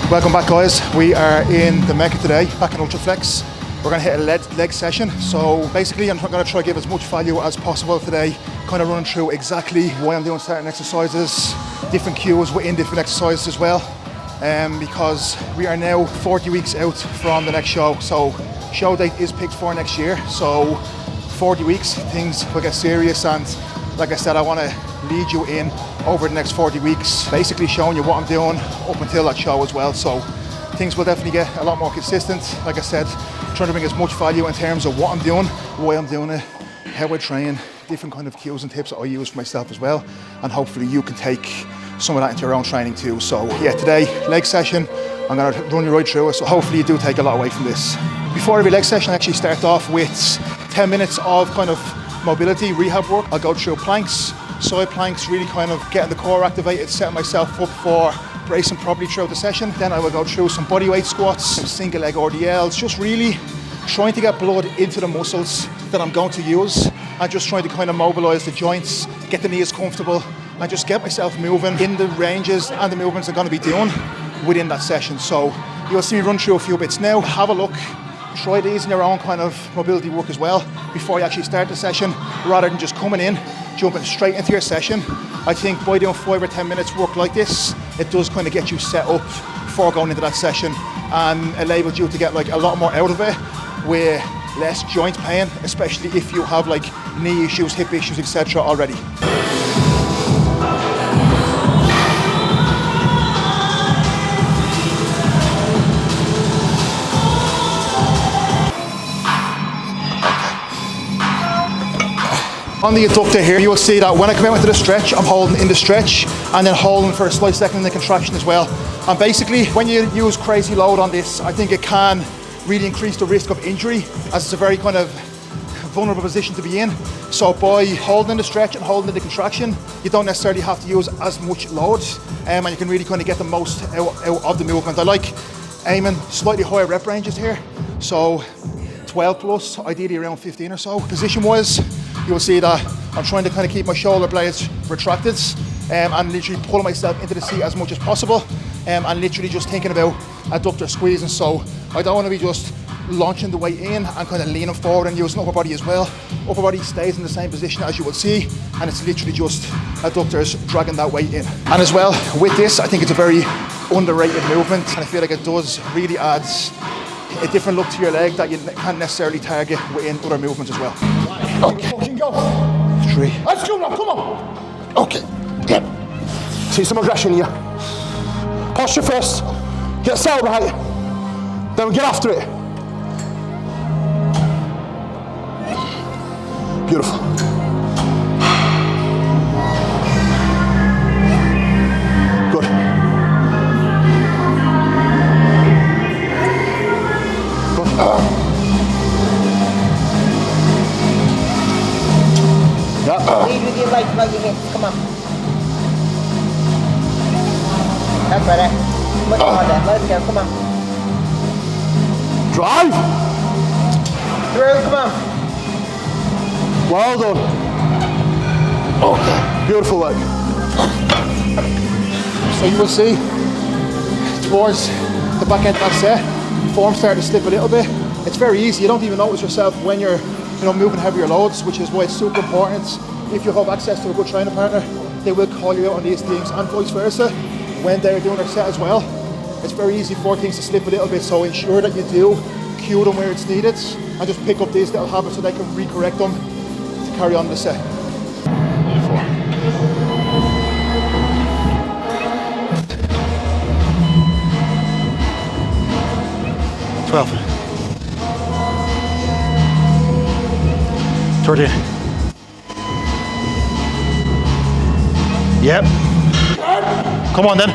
Welcome back, guys. We are in the Mecca today, back in Ultraflex. We're going to hit a leg session. So basically, I'm going to try to give as much value as possible today, kind of running through exactly why I'm doing certain exercises, different cues within different exercises as well. Because we are now 40 weeks out from the next show. So show date is picked for next year. So 40 weeks, things will get serious. And like I said, I want to lead you in over the next 40 weeks, basically showing you what I'm doing up until that show as well. So things will definitely get a lot more consistent. Like I said, trying to bring as much value in terms of what I'm doing, why I'm doing it, how I train, different kind of cues and tips that I use for myself as well. And hopefully you can take some of that into your own training too. So yeah, today, leg session, I'm gonna run you right through it. So hopefully you do take a lot away from this. Before every leg session, I actually start off with 10 minutes of kind of mobility rehab work. I'll go through planks, side planks, really kind of getting the core activated, setting myself up for bracing properly throughout the session. Then I will go through some bodyweight squats, some single leg RDLs, just really trying to get blood into the muscles that I'm going to use. I'm just trying to kind of mobilize the joints, get the knees comfortable, and just get myself moving in the ranges and the movements I'm going to be doing within that session. So you'll see me run through a few bits now. Have a look. Try these in your own kind of mobility work as well before you actually start the session, rather than just coming in, jumping straight into your session. I think by doing 5 or 10 minutes work like this, it does kind of get you set up for going into that session and enables you to get like a lot more out of it with less joint pain, especially if you have like knee issues, hip issues, etc. already. On the adductor here, you will see that when I come out into the stretch, I'm holding in the stretch and then holding for a slight second in the contraction as well. And basically, when you use crazy load on this, I think it can really increase the risk of injury, as it's a very kind of vulnerable position to be in. So by holding in the stretch and holding in the contraction, you don't necessarily have to use as much load, and you can really kind of get the most out of the movement. I like aiming slightly higher rep ranges here. So 12 plus, ideally around 15 or so. Position-wise, you'll see that I'm trying to kind of keep my shoulder blades retracted and literally pull myself into the seat as much as possible, and literally just thinking about adductor squeezing. So I don't want to be just launching the weight in and kind of leaning forward and using upper body as well. Upper body stays in the same position as you will see, and it's literally just adductors dragging that weight in. And as well, with this, I think it's a very underrated movement, and I feel like it does really adds a different look to your leg that you can't necessarily target within other movements as well. Okay. Fucking go. 3. Let's go now, come on. Okay. Yeah. See some aggression here. Posture first. Get set right. Then we get after it. Beautiful. Good. Good. Lead with your legs above your hips, come on. That's better. Much harder, let's go, come on. Drive! Through, come on. Well done. Okay, beautiful leg. So you will see towards the back end of that set, form starting to slip a little bit. It's very easy, you don't even notice yourself when you're moving heavier loads, which is why it's super important. If you have access to a good training partner, they will call you out on these things, and vice versa when they're doing their set as well. It's very easy for things to slip a little bit, so ensure that you do cue them where it's needed and just pick up these little habits so they can recorrect them to carry on the set. 4. 12. 13. Yep. Come on then.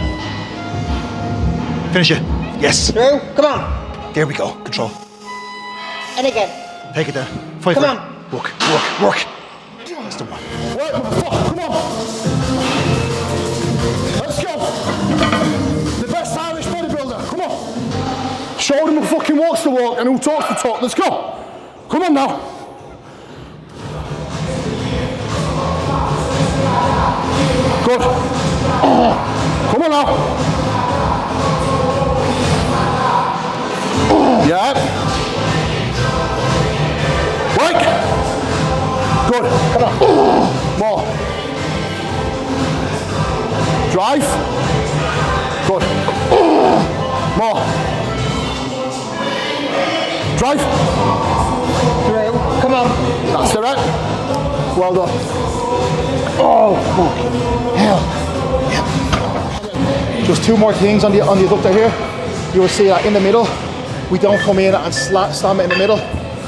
Finish it. Yes. Through, come on. There we go. Control. And again. Take it there. 5. Come on. Work, work, work. That's the one. Work, motherfucker, come on. Let's go. The best Irish bodybuilder, come on. Show them who fucking walks the walk and who talks the talk. Let's go. Come on now. Good. Oh, come on now. Yeah. Right. Good. Come on. More. Drive. Good. More. Drive. Through. Come on. That's it, right? Well done. Oh, fucking hell. Just two more things on the adductor here. You will see that in the middle, we don't come in and slam it in the middle.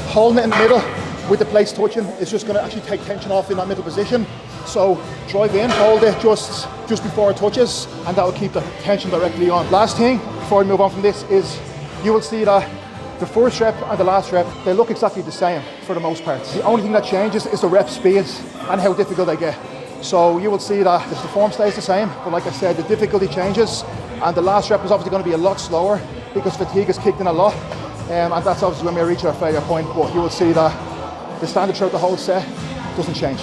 Holding it in the middle with the plates touching is just going to actually take tension off in that middle position. So drive in, hold it just before it touches, and that will keep the tension directly on. Last thing, before we move on from this, is you will see that the first rep and the last rep, they look exactly the same for the most part. The only thing that changes is the rep speeds and how difficult they get. So you will see that the form stays the same, but like I said, the difficulty changes, and the last rep is obviously going to be a lot slower because fatigue has kicked in a lot, and that's obviously when we reach our failure point, but you will see that the standard throughout the whole set doesn't change.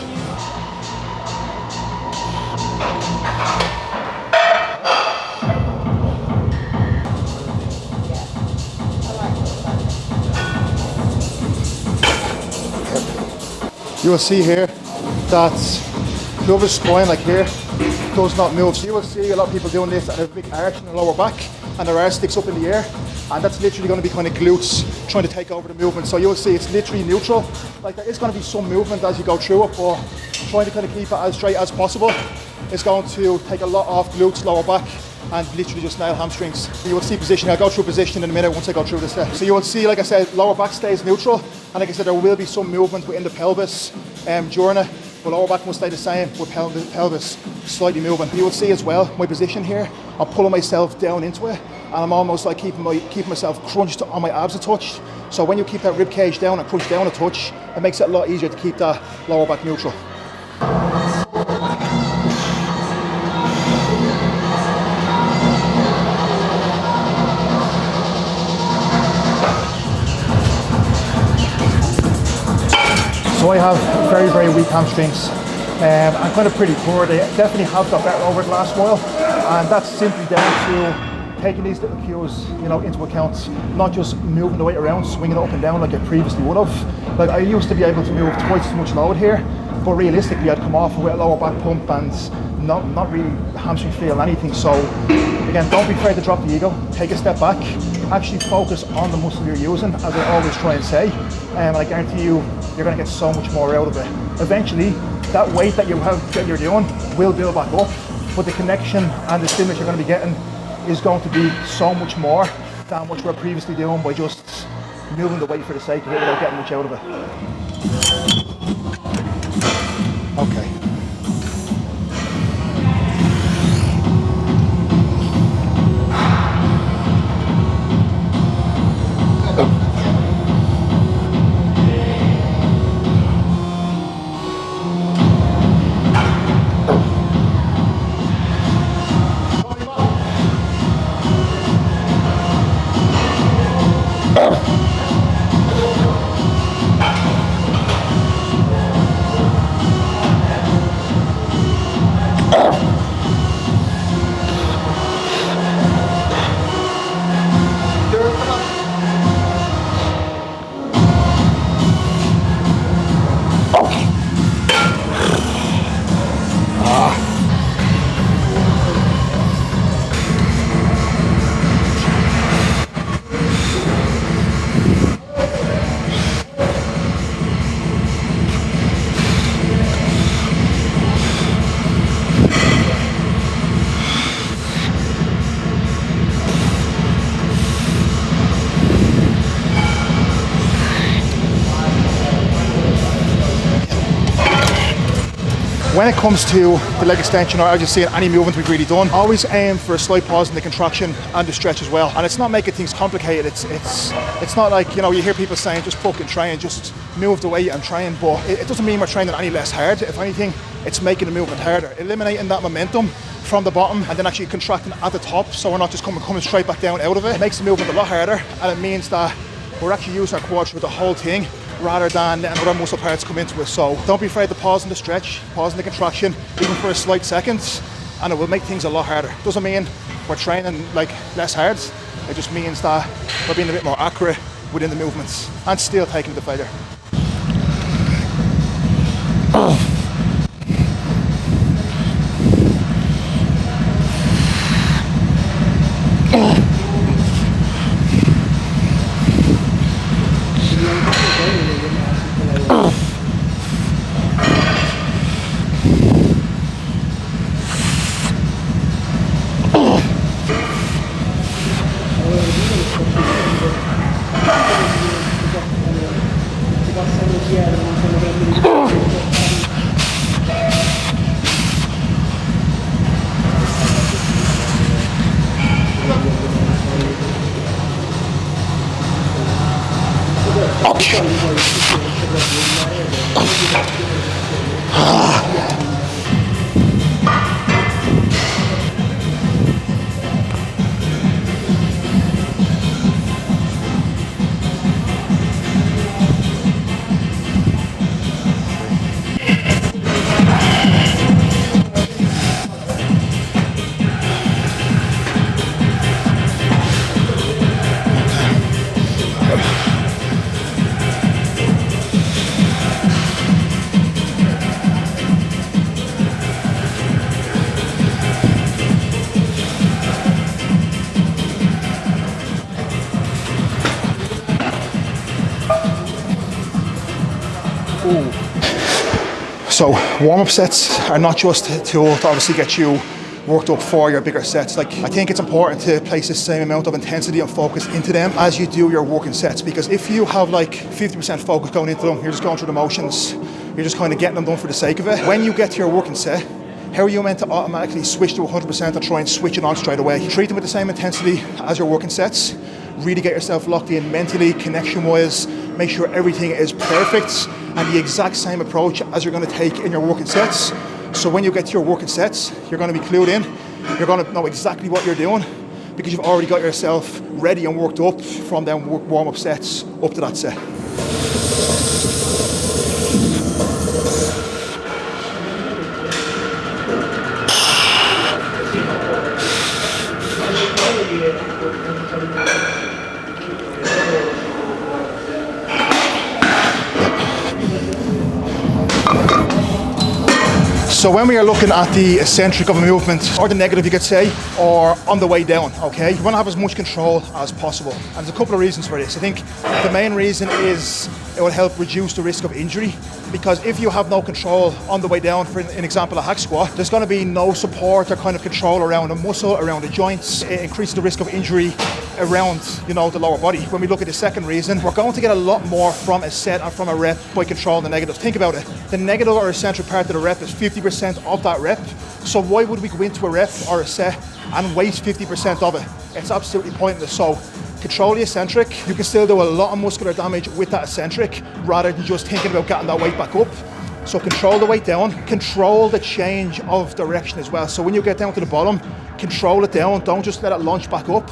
You will see here that the spine, like here, does not move. So you will see a lot of people doing this and have a big arch in the lower back and their arch sticks up in the air, and that's literally going to be kind of glutes trying to take over the movement. So you will see it's literally neutral. Like there is going to be some movement as you go through it, but trying to kind of keep it as straight as possible is going to take a lot off glutes, lower back, and literally just nail hamstrings. You will see positioning. I'll go through positioning in a minute once I go through this set. So you will see, like I said, lower back stays neutral, and like I said, there will be some movement within the pelvis during it, but lower back will stay the same with pelvis slightly moving. You will see as well my position here. I'm pulling myself down into it, and I'm almost like keeping myself crunched on my abs a touch. So when you keep that rib cage down and crunch down a touch, it makes it a lot easier to keep that lower back neutral. So I have very, very weak hamstrings. I'm kind of pretty poor. They definitely have got better over the last while, and that's simply down to taking these little cues, into account, not just moving the weight around, swinging it up and down like I previously would have. Like I used to be able to move twice as much load here, but realistically I'd come off with a lower back pump and not really hamstring feel anything. So again, don't be afraid to drop the ego, take a step back, actually focus on the muscle you're using, as I always try and say, and I guarantee you, you're going to get so much more out of it. Eventually, that weight that you're doing will build back up, but the connection and the stimulus you're going to be getting is going to be so much more than what you were previously doing by just moving the weight for the sake of it without getting much out of it. Okay. When it comes to the leg extension, or as you see in any movement we've really done, always aim for a slight pause in the contraction and the stretch as well. And it's not making things complicated. It's not like, you hear people saying just fucking train, just move the weight and train, but it doesn't mean we're training any less hard. If anything, it's making the movement harder, eliminating that momentum from the bottom and then actually contracting at the top, so we're not just coming straight back down out of it. It makes the movement a lot harder, and it means that we're actually using our quads for the whole thing, rather than letting other muscle parts come into it. So don't be afraid to pause in the stretch, pause in the contraction, even for a slight second, and it will make things a lot harder. Doesn't mean we're training like less hard, it just means that we're being a bit more accurate within the movements and still taking it to failure. So warm-up sets are not just to obviously get you worked up for your bigger sets. Like, I think it's important to place the same amount of intensity and focus into them as you do your working sets, because if you have like 50% focus going into them, you're just going through the motions, you're just kind of getting them done for the sake of it. When you get to your working set, how are you meant to automatically switch to 100% and try and switch it on straight away? Treat them with the same intensity as your working sets. Really get yourself locked in mentally, connection-wise, make sure everything is perfect, and the exact same approach as you're going to take in your working sets. So when you get to your working sets, you're going to be clued in, you're going to know exactly what you're doing, because you've already got yourself ready and worked up from them warm-up sets up to that set. So when we are looking at the eccentric of a movement, or the negative you could say, or on the way down, okay, you want to have as much control as possible. And there's a couple of reasons for this. I think the main reason is it will help reduce the risk of injury, because if you have no control on the way down, for an example, a hack squat, there's going to be no support or kind of control around the muscle, around the joints. It increases the risk of injury around, the lower body. When we look at the second reason, we're going to get a lot more from a set and from a rep by controlling the negatives. Think about it. The negative or eccentric part of the rep is 50% of that rep. So why would we go into a rep or a set and waste 50% of it? It's absolutely pointless. So control the eccentric. You can still do a lot of muscular damage with that eccentric rather than just thinking about getting that weight back up. So control the weight down, control the change of direction as well. So when you get down to the bottom, control it down, don't just let it launch back up.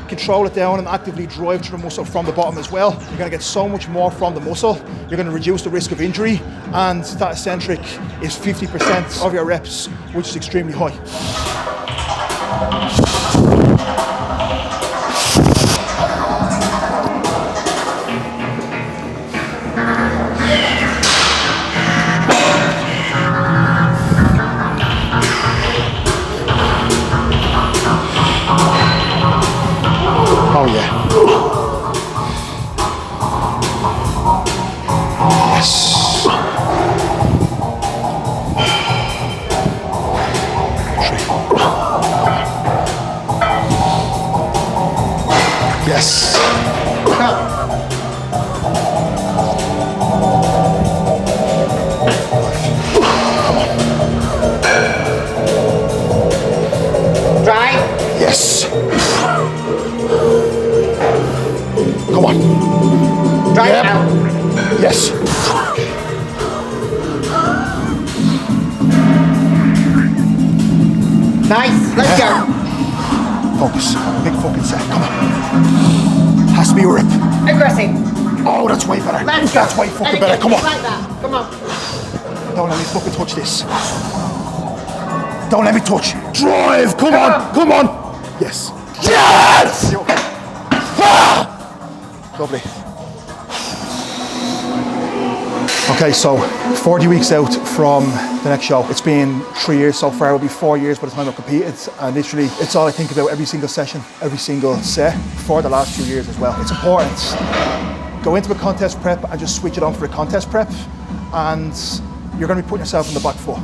Control it down and actively drive through the muscle from the bottom as well. You're going to get so much more from the muscle. You're going to reduce the risk of injury, and that eccentric is 50% of your reps, which is extremely high. Oh yeah. Yes. Yes. Dry. Yes. Come on. Dry Yep. out. Yes. Nice. Let's go. Focus. Big fucking set. Come on. Has to be a rip. Aggressive. Oh, that's way better. Let's That's go. way fucking And better. again, Come on. like that. Come on. Don't let me fucking touch this. Don't let me touch. Drive. Come on. Come on. Yes. Yes. Ah! Lovely. Okay, so 40 weeks out from the next show. It's been 3 years so far. It'll be 4 years by the time I've competed. And literally, it's all I think about every single session, every single set for the last 2 years as well. It's important. Go into a contest prep and just switch it on for a contest prep. And you're going to be putting yourself on the back foot,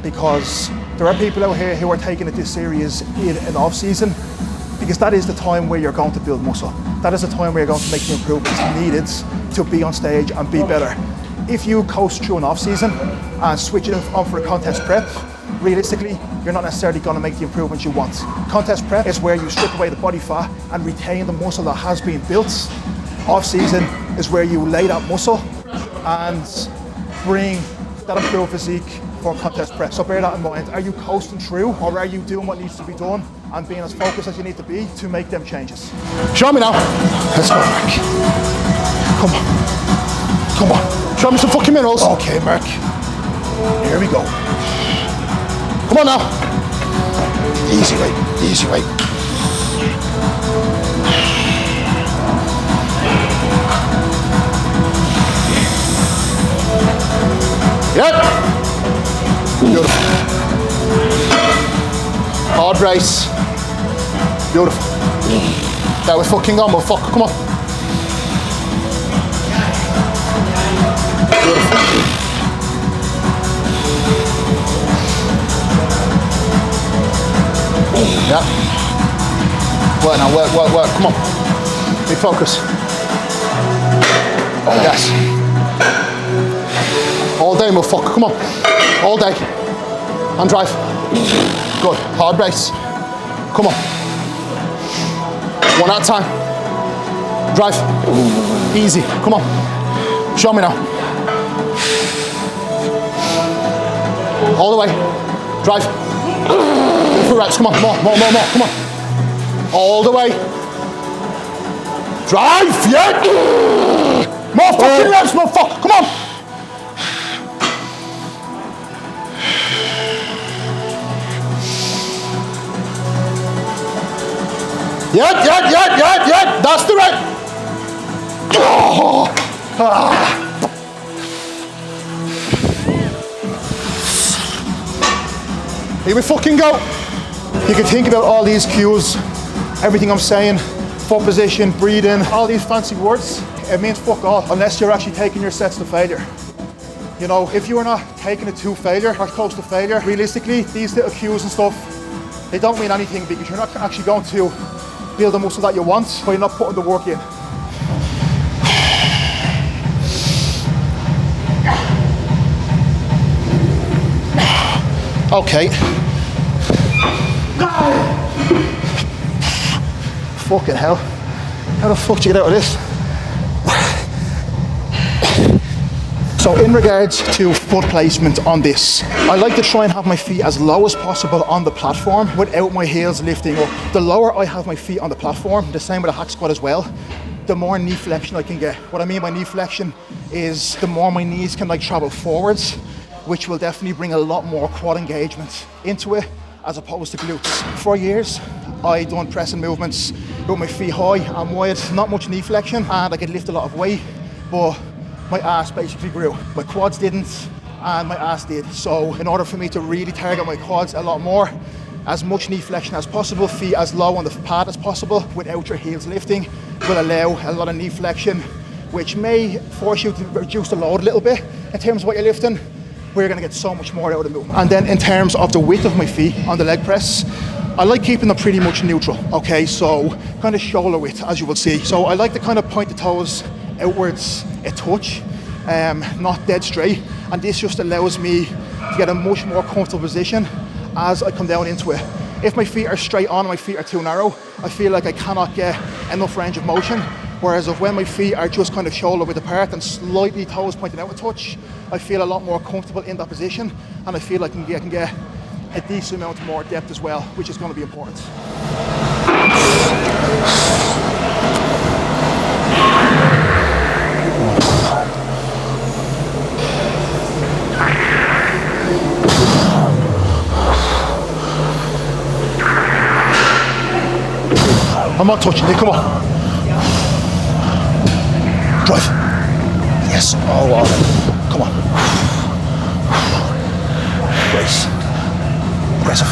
because there are people out here who are taking it this serious in an off season, because that is the time where you're going to build muscle. That is the time where you're going to make the improvements needed to be on stage and be better. If you coast through an off season and switch it on for a contest prep, realistically, you're not necessarily going to make the improvements you want. Contest prep is where you strip away the body fat and retain the muscle that has been built. Off season is where you lay that muscle and bring that improved physique for contest prep. So bear that in mind. Are you coasting through, or are you doing what needs to be done and being as focused as you need to be to make them changes? Show me now. Let's go, Mark. Come on. Come on. Show me some fucking minerals. Okay, Mark. Here we go. Come on now. Easy way, easy way. Yep. Beautiful. Hard brace. Beautiful. That was fucking on, motherfucker. Come on. Beautiful. Yeah. Work now, work, work, work. Come on. Big focus. Yes. All day, motherfucker. Come on. All day. And drive. Good. Hard brace. Come on. One at a time. Drive. Easy. Come on. Show me now. All the way. Drive. Through reps. Come on. More. Come on. All the way. Drive. Yeah. More fucking reps, motherfucker. Come on. Yeah. That's the right. Oh. Ah. Here we fucking go. You can think about all these cues, everything I'm saying, foot position, breathing, all these fancy words. It means fuck all unless you're actually taking your sets to failure. You know, if you are not taking it to failure or close to failure, realistically, these little cues and stuff, they don't mean anything, because you're not actually going to build the muscle that you want, but you're not putting the work in. Okay. Fucking hell. How the fuck do you get out of this? So in regards to foot placement on this, I like to try and have my feet as low as possible on the platform without my heels lifting up. The lower I have my feet on the platform, the same with a hack squat as well, the more knee flexion I can get. What I mean by knee flexion is the more my knees can like travel forwards, which will definitely bring a lot more quad engagement into it as opposed to glutes. For years, I done pressing movements with my feet high and wide, not much knee flexion, and I could lift a lot of weight, but my ass basically grew. My quads didn't, and my ass did. So in order for me to really target my quads a lot more, as much knee flexion as possible, feet as low on the pad as possible without your heels lifting, will allow a lot of knee flexion, which may force you to reduce the load a little bit in terms of what you're lifting, where you're gonna get so much more out of the movement. And then in terms of the width of my feet on the leg press, I like keeping them pretty much neutral, okay? So kind of shoulder width, as you will see. So I like to kind of point the toes outwards a touch, not dead straight. And this just allows me to get a much more comfortable position as I come down into it. If my feet are straight on and my feet are too narrow, I feel like I cannot get enough range of motion. Whereas when my feet are just kind of shoulder width apart and slightly toes pointing out a touch, I feel a lot more comfortable in that position, and I feel like I can get a decent amount more depth as well, which is going to be important. I'm not touching it, come on. Drive. Yes. Oh, wow. Come on. Brace. Aggressive.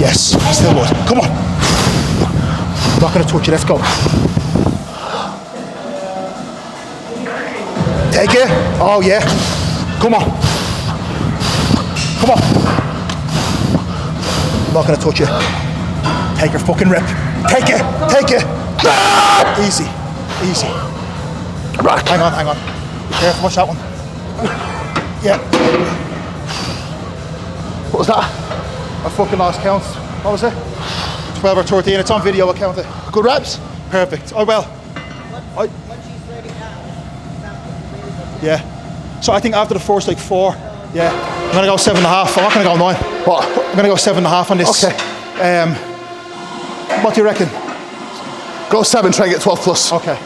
Yes. Still good. Come on. I'm not going to touch you. Let's go. Take it. Oh, yeah. Come on. Come on. I'm not going to touch you. Take your fucking rip. Take it. Take it. Easy. Easy. Right. Hang on, hang on. Be careful, watch that one. Yeah. What was that? I fucking lost count. What was it? 12 or 13. It's on video, I count it. Good reps? Perfect. Oh, well. Yeah. So I think after the first like 4, yeah. I'm going to go 7.5. I'm not going to go 9. What? I'm going to go 7.5 on this. Okay. What do you reckon? Go 7, try and get 12 plus. Okay.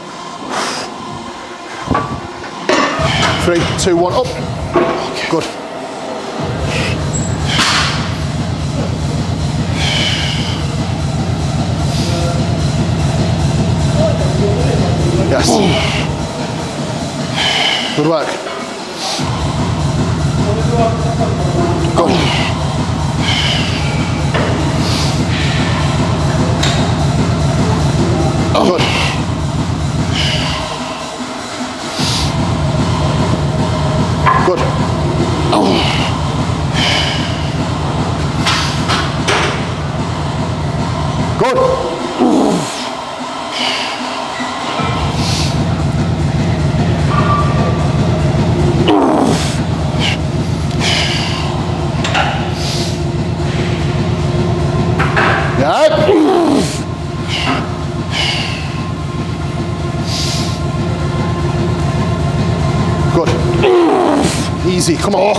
3, 2, 1, up. Okay. Good. Yes. Good work. Good. Good. Good. Good. Yeah. Good. Easy, come on.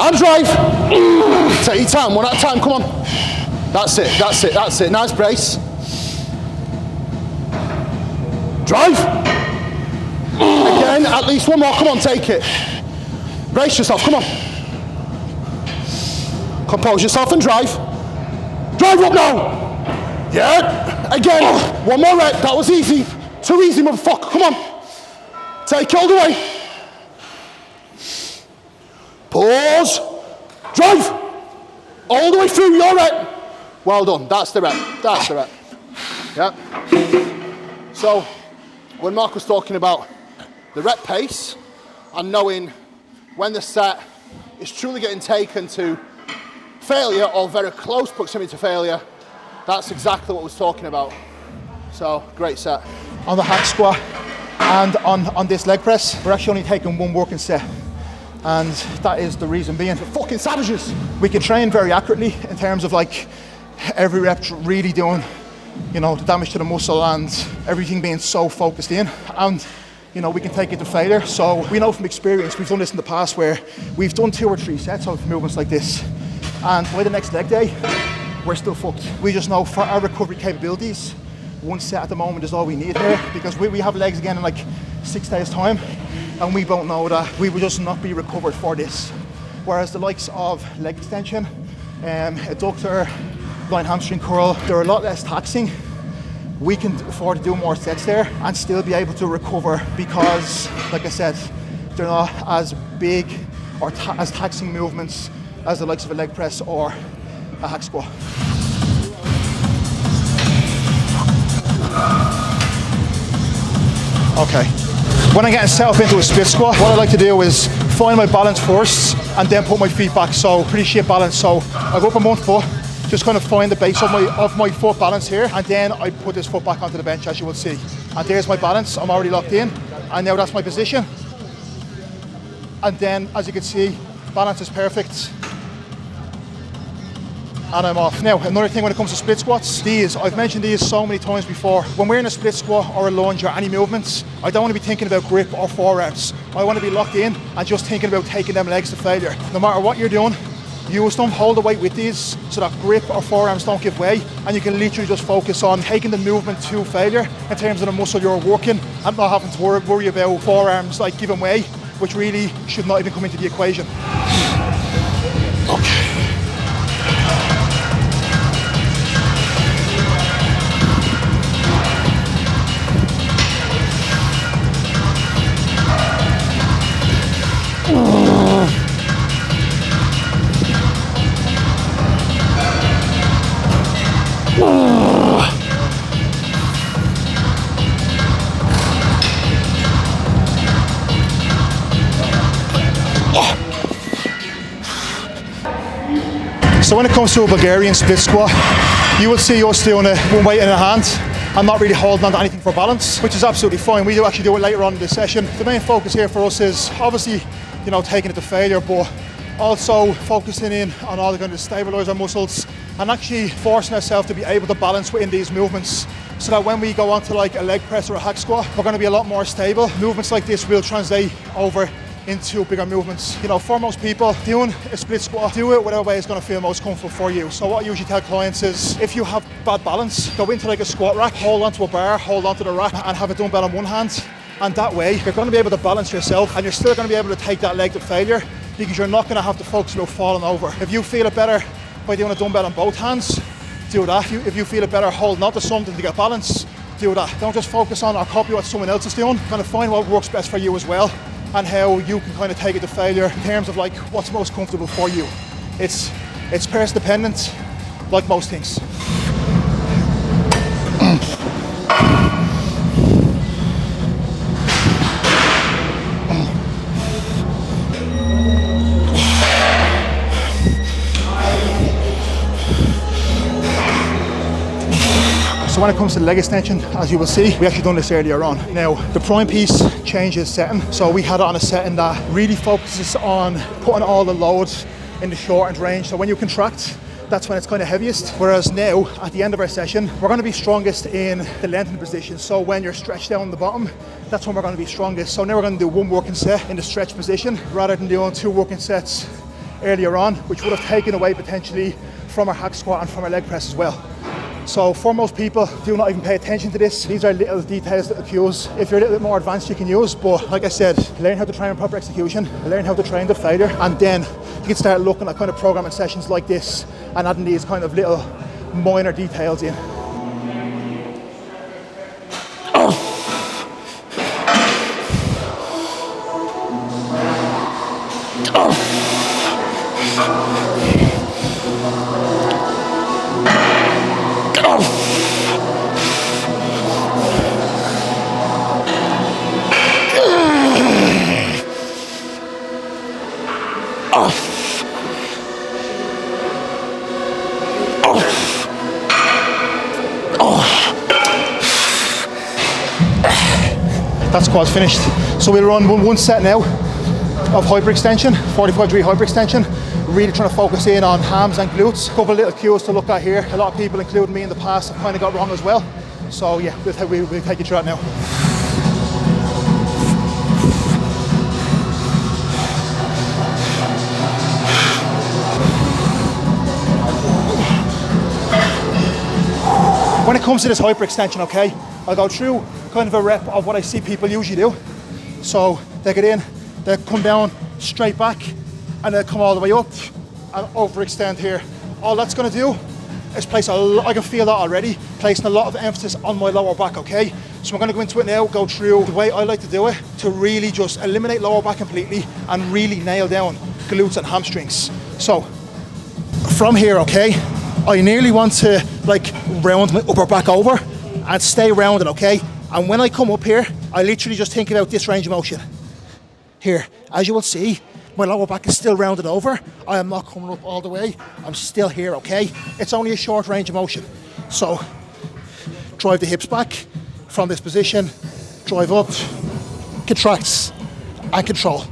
And drive. Take your time, one at a time, come on. That's it, that's it, that's it. Nice brace. Drive. Again, at least one more, come on, take it. Brace yourself, come on. Compose yourself and drive. Drive up now. Yeah, again, one more rep, that was easy. Too easy, motherfucker, come on. Take it all the way. Pause. Drive. All the way through your rep. Well done, that's the rep, that's the rep. Yeah. So, when Mark was talking about the rep pace and knowing when the set is truly getting taken to failure or very close proximity to failure, that's exactly what I was talking about. So, great set. On the hack squat and on this leg press, we're actually only taking one working set. And that is the reason being, Fucking savages. we can train very accurately in terms of like every rep really doing, you know, the damage to the muscle and everything being so focused in. And, you know, we can take it to failure. So we know from experience, we've done this in the past where we've done 2 or 3 sets of movements like this. And by the next leg day, we're still fucked. We just know for our recovery capabilities, 1 set at the moment is all we need here, because we have legs again in like 6 days time, and we don't know that we will just not be recovered for this. Whereas the likes of leg extension, adductor, blind hamstring curl, they're a lot less taxing. We can afford to do more sets there and still be able to recover because, like I said, they're not as big or as taxing movements as the likes of a leg press or a hack squat. Okay. When I'm getting set up into a split squat, what I like to do is find my balance first and then put my feet back. So pretty shit balance. So I go up on 1 foot, just kind of find the base of my foot balance here, and then I put this foot back onto the bench, as you will see. And there's my balance. I'm already locked in, and now that's my position. And then, as you can see, balance is perfect. And I'm off. Now, another thing when it comes to split squats, I've mentioned these so many times before. When we're in a split squat or a lunge or any movements, I don't want to be thinking about grip or forearms. I want to be locked in and just thinking about taking them legs to failure. No matter what you're doing, use them, hold the weight with these so that grip or forearms don't give way, and you can literally just focus on taking the movement to failure in terms of the muscle you're working and not having to worry about forearms like giving way, which really should not even come into the equation. Okay. So when it comes to a Bulgarian split squat, you will see us doing it one weight in a hand and not really holding on to anything for balance, which is absolutely fine. We do actually do it later on in the session. The main focus here for us is obviously, you know, taking it to failure, but also focusing in on all the kind of stabilize our muscles and actually forcing ourselves to be able to balance within these movements, so that when we go on to like a leg press or a hack squat, we're going to be a lot more stable. Movements like this will translate over into bigger movements. You know, for most people, doing a split squat, do it whatever way is going to feel most comfortable for you. So what I usually tell clients is, if you have bad balance, go into like a squat rack, hold onto a bar, hold onto the rack and have a dumbbell on one hand. And that way, you're going to be able to balance yourself and you're still going to be able to take that leg to failure, because you're not going to have to focus about falling over. If you feel it better by doing a dumbbell on both hands, do that. If you feel it better holding onto something to get balance, do that. Don't just focus on or copy what someone else is doing. Kind of find what works best for you as well, and how you can kind of take it to failure in terms of like what's most comfortable for you. It's person dependent, like most things. So when it comes to leg extension, as you will see, we actually done this earlier on. Now, the prime piece changes setting. So we had it on a setting that really focuses on putting all the load in the shortened range. So when you contract, that's when it's kind of heaviest. Whereas now, at the end of our session, we're going to be strongest in the lengthened position. So when you're stretched down the bottom, that's when we're going to be strongest. So now we're going to do one working set in the stretch position, rather than doing 2 working sets earlier on, which would have taken away potentially from our hack squat and from our leg press as well. So for most people, do not even pay attention to this. These are little details, little cues. If you're a little bit more advanced, you can use, but like I said, learn how to train in proper execution, learn how to train to failure, and then you can start looking at kind of programming sessions like this and adding these kind of little minor details in. That squat's finished. So we'll run one set now of hyperextension, 45-degree hyperextension, really trying to focus in on hams and glutes. A couple of little cues to look at here. A lot of people, including me in the past, have kind of got wrong as well. So yeah, we'll take you through that now. When it comes to this hyperextension, okay, I'll go through kind of a rep of what I see people usually do. So they get in, they come down straight back, and they come all the way up and overextend here. All that's going to do is place I can feel that already, placing a lot of emphasis on my lower back, okay? So I'm going to go into it now, go through the way I like to do it to really just eliminate lower back completely and really nail down glutes and hamstrings. So from here, okay, I nearly want to like round my upper back over and stay rounded, okay? And when I come up here, I literally just think about this range of motion. Here, as you will see, my lower back is still rounded over. I am not coming up all the way. I'm still here, okay? It's only a short range of motion. So, drive the hips back from this position, drive up, contracts, and control.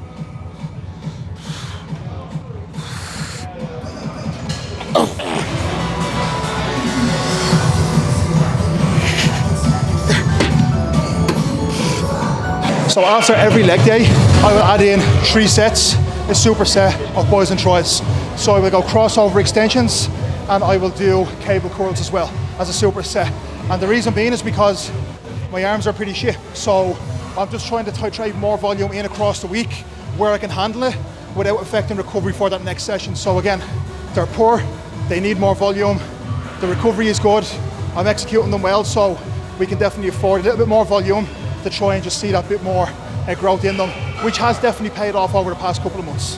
So after every leg day, I will add in 3 sets, a superset of boys and tries. So I will go crossover extensions and I will do cable curls as well as a superset. And the reason being is because my arms are pretty shit. So I'm just trying to titrate more volume in across the week where I can handle it without affecting recovery for that next session. So again, they're poor, they need more volume, the recovery is good, I'm executing them well, so we can definitely afford a little bit more volume to try and just see that bit more growth in them, which has definitely paid off over the past couple of months.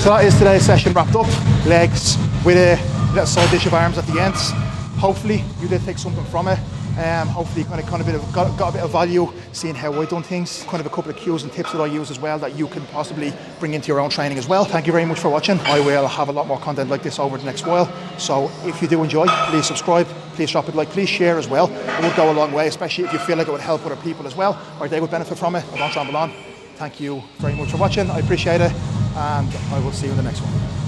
So that is today's session wrapped up. Legs with a little side dish of arms at the ends. Hopefully you did take something from it. Hopefully you got a bit of value seeing how I've done things. Kind of a couple of cues and tips that I use as well that you can possibly bring into your own training as well. Thank you very much for watching. I will have a lot more content like this over the next while. So if you do enjoy, please subscribe, please drop a like, please share as well. It would go a long way, especially if you feel like it would help other people as well, or they would benefit from it. I don't ramble on. Thank you very much for watching. I appreciate it, and I will see you in the next one.